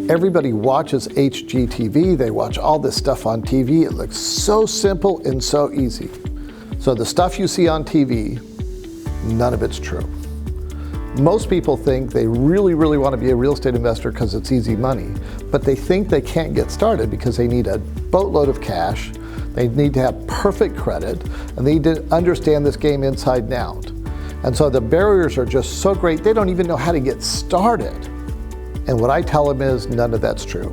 Everybody watches HGTV, they watch all this stuff on TV. It looks so simple and so easy. So the stuff you see on TV, none of it's true. Most people think they really want to be a real estate investor because it's easy money, but they think they can't get started because they need a boatload of cash, they need to have perfect credit, and they need to understand this game inside and out. And so the barriers are just so great, they don't even know how to get started. And what I tell them is none of that's true.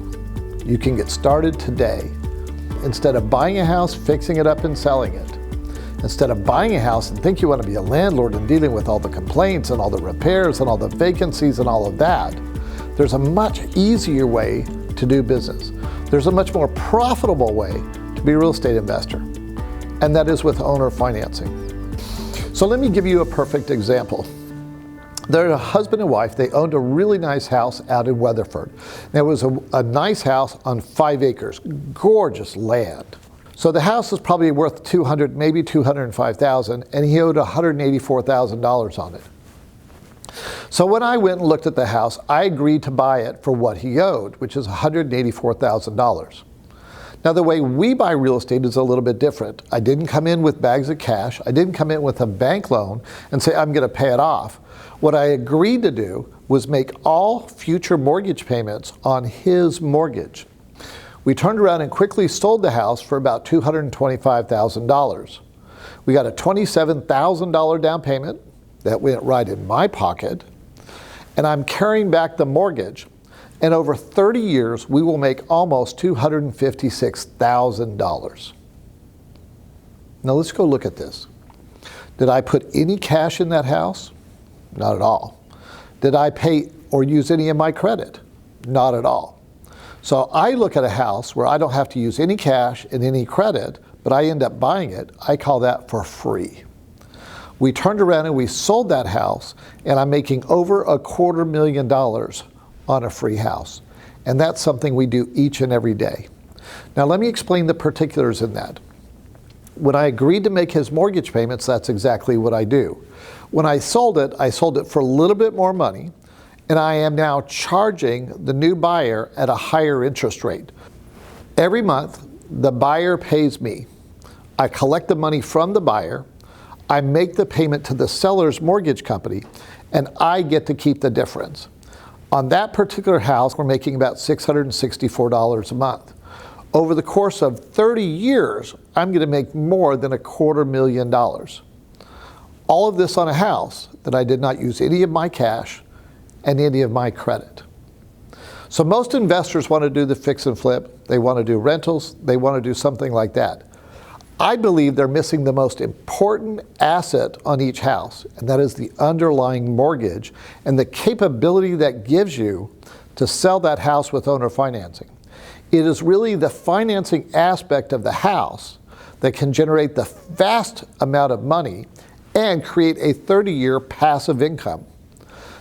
You can get started today. Instead of buying a house, fixing it up and selling it. Instead of buying a house and think you want to be a landlord and dealing with all the complaints and all the repairs and all the vacancies and all of that, there's a much easier way to do business. There's a much more profitable way to be a real estate investor, and that is with owner financing. So let me give you a perfect example. They're a husband and wife. They owned a really nice house out in Weatherford. And it was a nice house on 5 acres, gorgeous land. So the house is probably worth $200,000, maybe $205,000, and he owed $184,000 on it. So when I went and looked at the house, I agreed to buy it for what he owed, which is $184,000. Now the way we buy real estate is a little bit different. I didn't come in with bags of cash. I didn't come in with a bank loan and say, I'm going to pay it off. What I agreed to do was make all future mortgage payments on his mortgage. We turned around and quickly sold the house for about $225,000. We got a $27,000 down payment that went right in my pocket, and I'm carrying back the mortgage. And over 30 years, we will make almost $256,000. Now let's go look at this. Did I put any cash in that house? Not at all. Did I pay or use any of my credit? Not at all. So I look at a house where I don't have to use any cash and any credit, but I end up buying it. I call that for free. We turned around and we sold that house, and I'm making over $250,000 on a free house. And that's something we do each and every day. Now let me explain the particulars in that. When I agreed to make his mortgage payments, that's exactly what I do. When I sold it for a little bit more money, and I am now charging the new buyer at a higher interest rate. Every month, the buyer pays me. I collect the money from the buyer, I make the payment to the seller's mortgage company, and I get to keep the difference. On that particular house, we're making about $664 a month. Over the course of 30 years, I'm going to make more than $250,000. All of this on a house that I did not use any of my cash and any of my credit. So most investors want to do the fix and flip. They want to do rentals. They want to do something like that. I believe they're missing the most important asset on each house, and that is the underlying mortgage and the capability that gives you to sell that house with owner financing. It is really the financing aspect of the house that can generate the vast amount of money and create a 30-year passive income.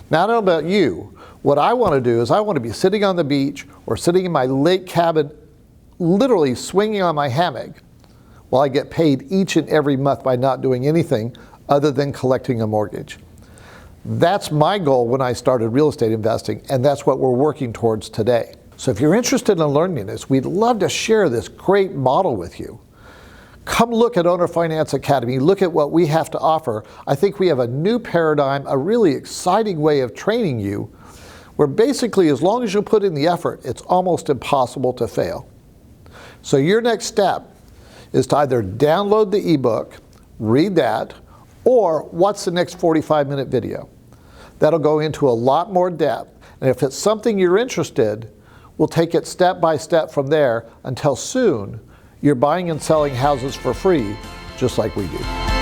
Now, I don't know about you. What I want to do is I want to be sitting on the beach or sitting in my lake cabin, literally swinging on my hammock, while I get paid each and every month by not doing anything other than collecting a mortgage. That's my goal when I started real estate investing, and that's what we're working towards today. So if you're interested in learning this, we'd love to share this great model with you. Come look at Owner Finance Academy, look at what we have to offer. I think we have a new paradigm, a really exciting way of training you, where basically as long as you put in the effort, it's almost impossible to fail. So your next step is to either download the ebook, read that, or watch the next 45-minute video. That'll go into a lot more depth, and if it's something you're interested, we'll take it step by step from there until soon you're buying and selling houses for free, just like we do.